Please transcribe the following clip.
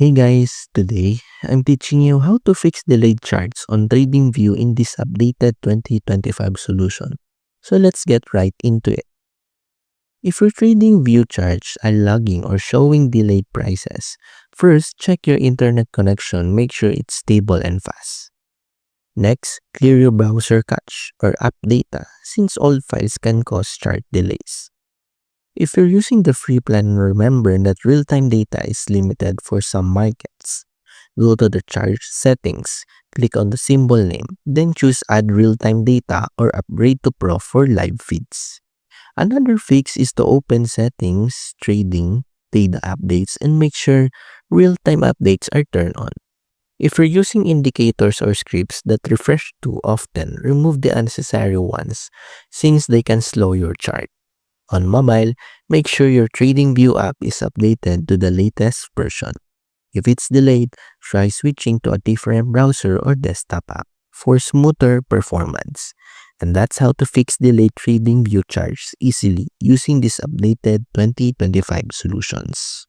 Hey guys, today I'm teaching you how to fix delayed charts on TradingView in this updated 2025 solution. So let's get right into it. If your TradingView charts are lagging or showing delayed prices, first check your internet connection, make sure it's stable and fast. Next, clear your browser cache or app data since old files can cause chart delays. If you're using the free plan, remember that real-time data is limited for some markets. Go to the chart settings, click on the symbol name, then choose Add Real-Time Data or Upgrade to Pro for live feeds. Another fix is to open Settings, Trading, Data Updates, and make sure real-time updates are turned on. If you're using indicators or scripts that refresh too often, remove the unnecessary ones since they can slow your chart. On mobile, make sure your TradingView app is updated to the latest version. If it's delayed, try switching to a different browser or desktop app for smoother performance. And that's how to fix delayed TradingView charts easily using these updated 2025 solutions.